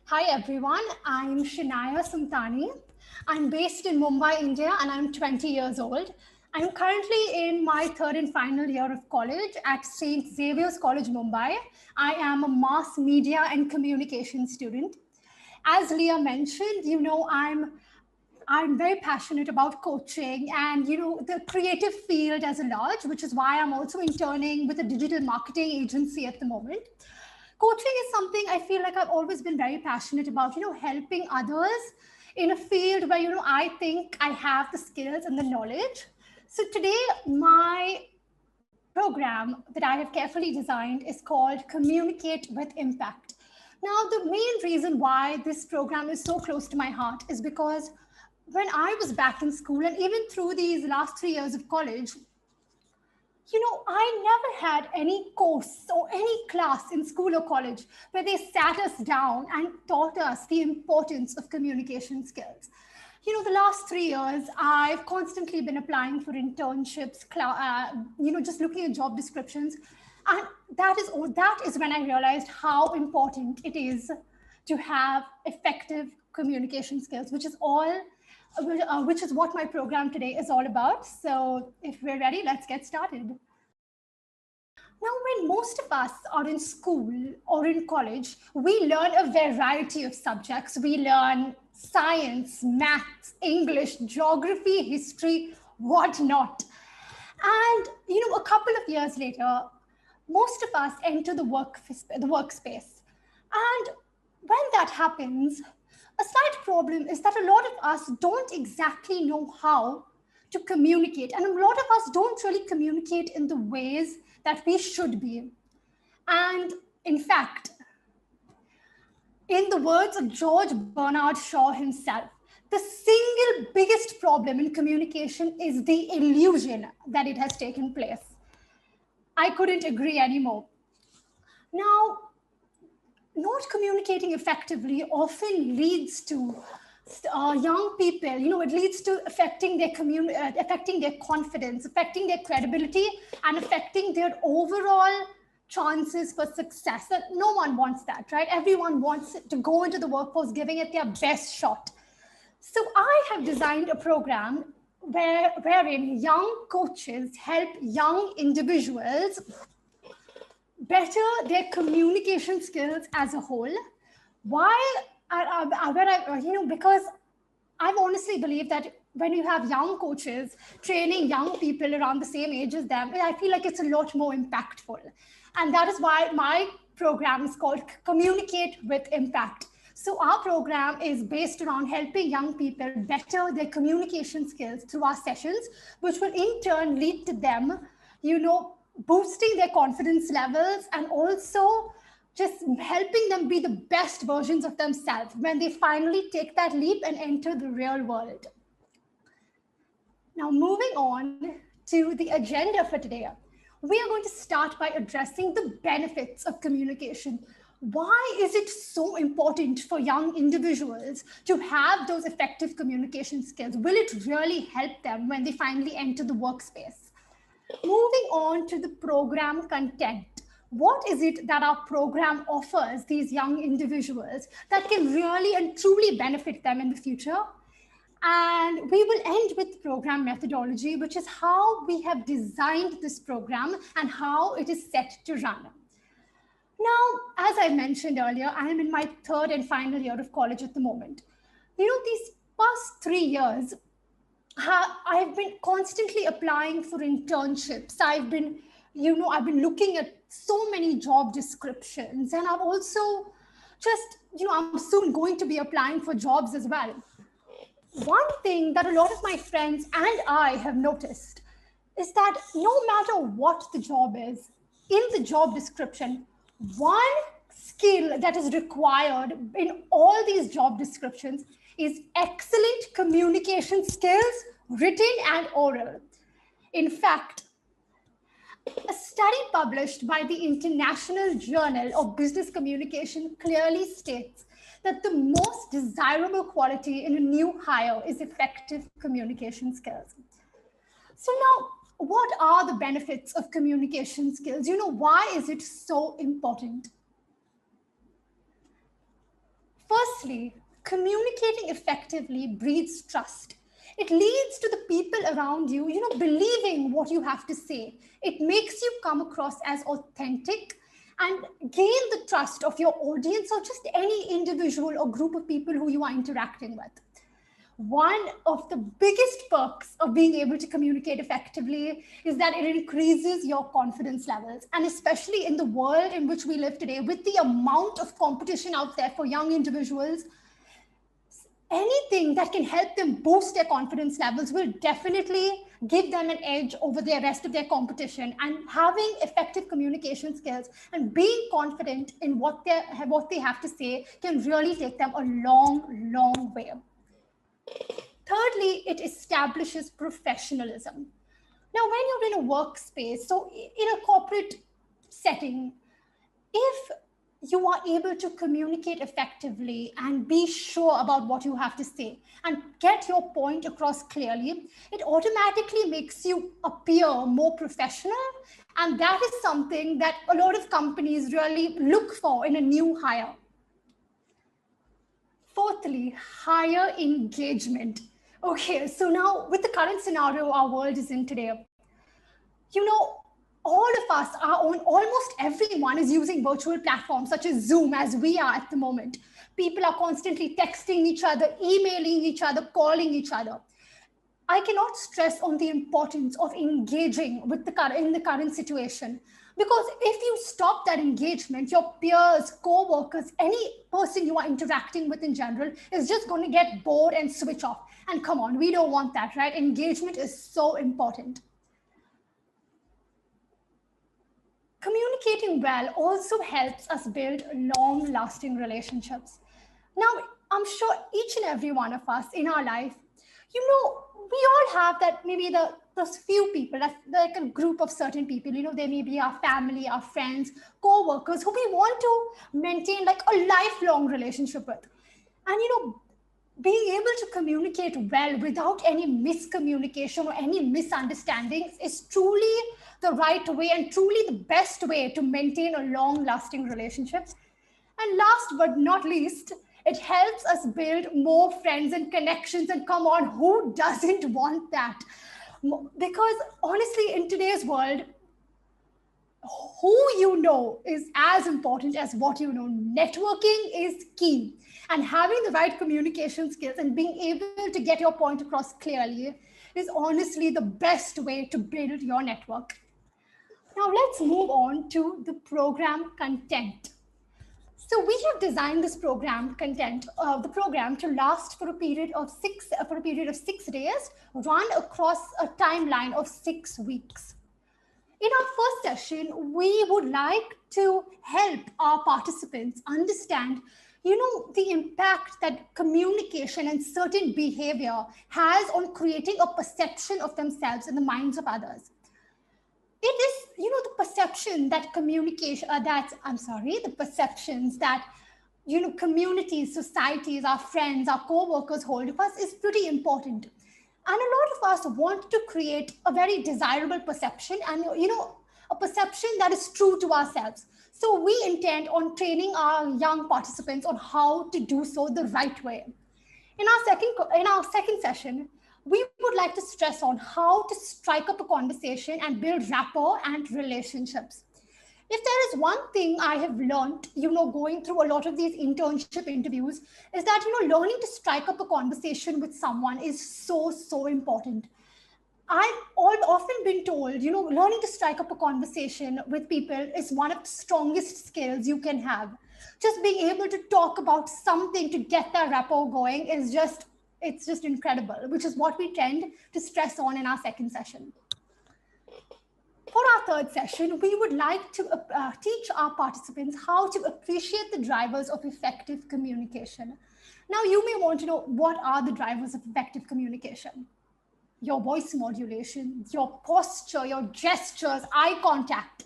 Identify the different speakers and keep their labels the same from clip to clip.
Speaker 1: Hi everyone, I'm Shanaia Samtaney. I'm based in Mumbai, India, and I'm 20 years old. I'm currently in my third and final year of college at St. Xavier's College, Mumbai. I am a mass media and communication student. As Leah mentioned, I'm very passionate about coaching and the creative field as a large, which is why I'm also interning with a digital marketing agency at the moment. Coaching is something I feel like I've always been very passionate about, helping others in a field where, I think I have the skills and the knowledge. So today, my program that I have carefully designed is called Communicate with Impact. Now, the main reason why this program is so close to my heart is because when I was back in school and even through these last 3 years of college, I never had any course or any class in school or college where they sat us down and taught us the importance of communication skills. The last 3 years, I've constantly been applying for internships, just looking at job descriptions. And that is when I realized how important it is to have effective communication skills, which is what my program today is all about. So if we're ready, let's get started. Now, when most of us are in school or in college, we learn a variety of subjects. We learn science, maths, English, geography, history, whatnot. And, a couple of years later, most of us enter the workspace. And when that happens, a slight problem is that a lot of us don't exactly know how to communicate. And a lot of us don't really communicate in the ways that we should be. And in fact, in the words of George Bernard Shaw himself, the single biggest problem in communication is the illusion that it has taken place. I couldn't agree anymore. Now, not communicating effectively often leads to young people, it leads to affecting affecting their confidence, affecting their credibility, and affecting their overall chances for success. And no one wants that, right? Everyone wants to go into the workforce giving it their best shot. So I have designed a program wherein young coaches help young individuals better their communication skills as a whole. Because I've honestly believed that when you have young coaches training young people around the same age as them, I feel like it's a lot more impactful. And that is why my program is called Communicate with Impact. So our program is based around helping young people better their communication skills through our sessions, which will in turn lead to them, boosting their confidence levels and also just helping them be the best versions of themselves when they finally take that leap and enter the real world. Now, moving on to the agenda for today, we are going to start by addressing the benefits of communication. Why is it so important for young individuals to have those effective communication skills? Will it really help them when they finally enter the workspace? Moving on to the program content. What is it that our program offers these young individuals that can really and truly benefit them in the future? And we will end with program methodology, which is how we have designed this program and how it is set to run. Now, as I mentioned earlier, I am in my third and final year of college at the moment. These past 3 years, I've been constantly applying for internships. I've been looking at so many job descriptions, and I've also I'm soon going to be applying for jobs as well. One thing that a lot of my friends and I have noticed is that no matter what the job is, in the job description, one skill that is required in all these job descriptions is excellent communication skills, written and oral. In fact, a study published by the International Journal of Business Communication clearly states that the most desirable quality in a new hire is effective communication skills. So now, what are the benefits of communication skills? Why is it so important? Firstly, communicating effectively breeds trust. It leads to the people around you, believing what you have to say. It makes you come across as authentic and gain the trust of your audience or just any individual or group of people who you are interacting with. One of the biggest perks of being able to communicate effectively is that it increases your confidence levels. And especially in the world in which we live today, with the amount of competition out there for young individuals, anything that can help them boost their confidence levels will definitely give them an edge over the rest of their competition. And having effective communication skills and being confident in what they have to say can really take them a long, long way. Thirdly, it establishes professionalism. Now, when you're in a workspace, so in a corporate setting, if you are able to communicate effectively and be sure about what you have to say and get your point across clearly, it automatically makes you appear more professional. And that is something that a lot of companies really look for in a new hire. Fourthly, higher engagement. Okay, so now with the current scenario our world is in today, all of us are on, almost everyone is using virtual platforms such as Zoom as we are at the moment. People are constantly texting each other, emailing each other, calling each other. I cannot stress on the importance of engaging with in the current situation. Because if you stop that engagement, your peers, co-workers, any person you are interacting with in general is just going to get bored and switch off. And come on, we don't want that, right? Engagement is so important. Communicating well also helps us build long-lasting relationships. Now, I'm sure each and every one of us in our life, we all have that, maybe those few people, that's like a group of certain people, they may be our family, our friends, co-workers who we want to maintain like a lifelong relationship with. And being able to communicate well without any miscommunication or any misunderstandings is truly the right way and truly the best way to maintain a long-lasting relationship. And last but not least, it helps us build more friends and connections. And come on, who doesn't want that? Because honestly, in today's world, who you know is as important as what you know. Networking is key. And having the right communication skills and being able to get your point across clearly is honestly the best way to build your network. Now let's move on to the program content. So we have designed this program content, the program to last for a period of 6 days, run across a timeline of 6 weeks. In our first session, we would like to help our participants understand, the impact that communication and certain behavior has on creating a perception of themselves in the minds of others. It is, the perception that the perceptions that, communities, societies, our friends, our co-workers hold of us is pretty important. And a lot of us want to create a very desirable perception and, a perception that is true to ourselves. So we intend on training our young participants on how to do so the right way. In our second session, we would like to stress on how to strike up a conversation and build rapport and relationships. If there is one thing I have learned, going through a lot of these internship interviews, is that, learning to strike up a conversation with someone is so, so important. I've often been told, learning to strike up a conversation with people is one of the strongest skills you can have. Just being able to talk about something to get that rapport going is it's just incredible, which is what we tend to stress on in our second session. For our third session, we would like to teach our participants how to appreciate the drivers of effective communication. Now, you may want to know, what are the drivers of effective communication? Your voice modulation, your posture, your gestures, eye contact.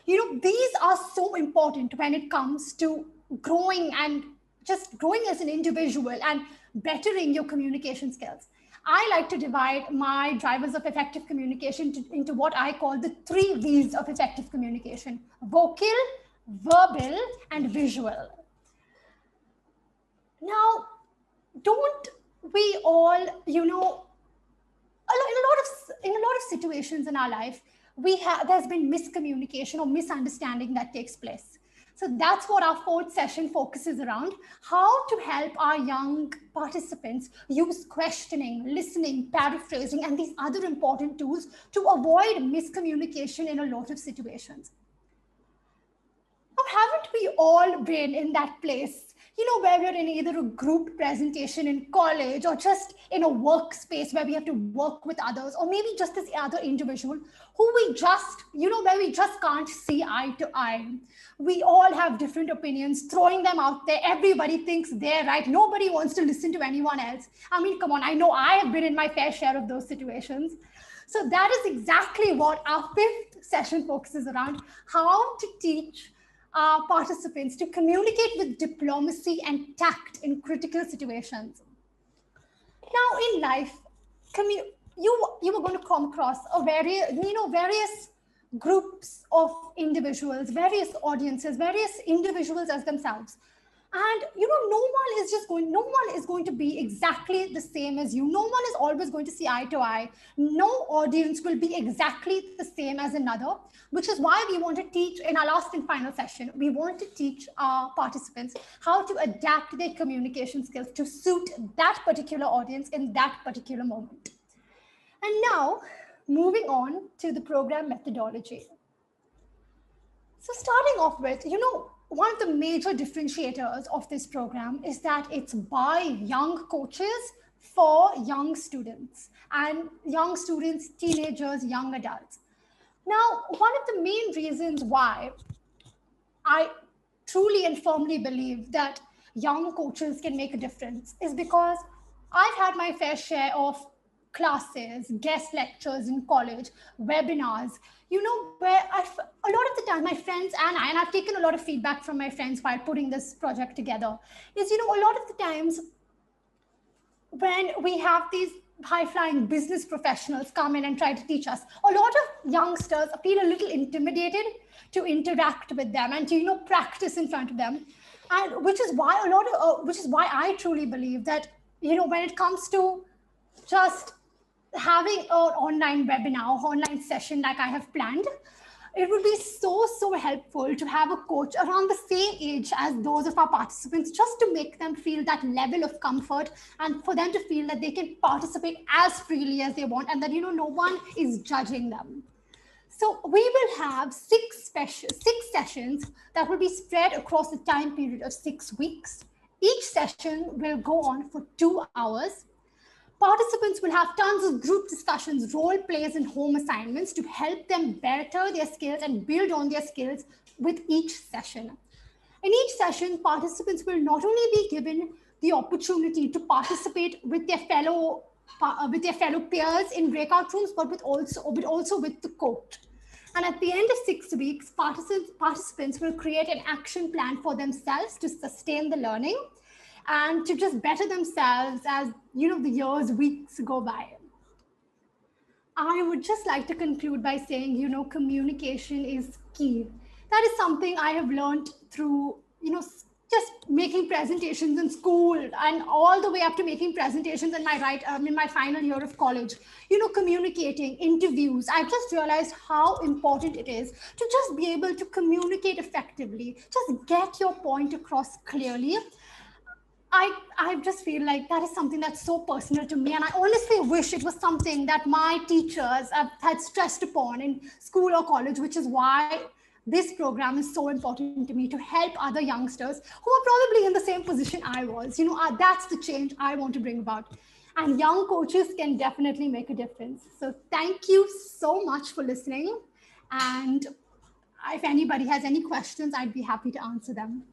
Speaker 1: These are so important when it comes to growing and just growing as an individual and bettering your communication skills. I like to divide my drivers of effective communication into what I call the 3 V's of effective communication: vocal, verbal, and visual. Now, don't we all, in a lot of situations in our life, there's been miscommunication or misunderstanding that takes place. So that's what our fourth session focuses around: how to help our young participants use questioning, listening, paraphrasing, and these other important tools to avoid miscommunication in a lot of situations. Now, haven't we all been in that place, where we're in either a group presentation in college or just in a workspace where we have to work with others, or maybe just this other individual who we just, where we just can't see eye to eye? We all have different opinions, throwing them out there. Everybody thinks they're right. Nobody wants to listen to anyone else. I mean, come on, I know I have been in my fair share of those situations. So that is exactly what our fifth session focuses around: how to teach our participants to communicate with diplomacy and tact in critical situations. Now, in life, you were going to come across various groups of individuals, various audiences, various individuals as themselves. And no one is going to be exactly the same as you. No one is always going to see eye to eye. No audience will be exactly the same as another, which is why we want to teach in our last and final session. We want to teach our participants how to adapt their communication skills to suit that particular audience in that particular moment. And now, moving on to the program methodology. So starting off with, one of the major differentiators of this program is that it's by young coaches for young students, teenagers, young adults. Now, one of the main reasons why I truly and firmly believe that young coaches can make a difference is because I've had my fair share of classes, guest lectures in college, webinars, where a lot of the time my friends and I've taken a lot of feedback from my friends while putting this project together, is, a lot of the times when we have these high-flying business professionals come in and try to teach us, a lot of youngsters feel a little intimidated to interact with them and to, practice in front of them. And which is why I truly believe that, when it comes to just having an online webinar or online session like I have planned, it would be so helpful to have a coach around the same age as those of our participants, just to make them feel that level of comfort and for them to feel that they can participate as freely as they want and that, no one is judging them. So we will have six sessions that will be spread across the time period of 6 weeks. Each session will go on for 2 hours. Participants will have tons of group discussions, role plays, and home assignments to help them better their skills and build on their skills with each session. In each session, participants will not only be given the opportunity to participate with their fellow peers in breakout rooms, but also with the coach. And at the end of 6 weeks, participants will create an action plan for themselves to sustain the learning and to just better themselves as, the years, weeks go by. I would just like to conclude by saying, communication is key. That is something I have learned through, just making presentations in school and all the way up to making presentations in my final year of college. Communicating, interviews. I've just realized how important it is to just be able to communicate effectively, just get your point across clearly. I just feel like that is something that's so personal to me. And I honestly wish it was something that my teachers had stressed upon in school or college, which is why this program is so important to me, to help other youngsters who are probably in the same position I was. That's the change I want to bring about. And young coaches can definitely make a difference. So thank you so much for listening. And if anybody has any questions, I'd be happy to answer them.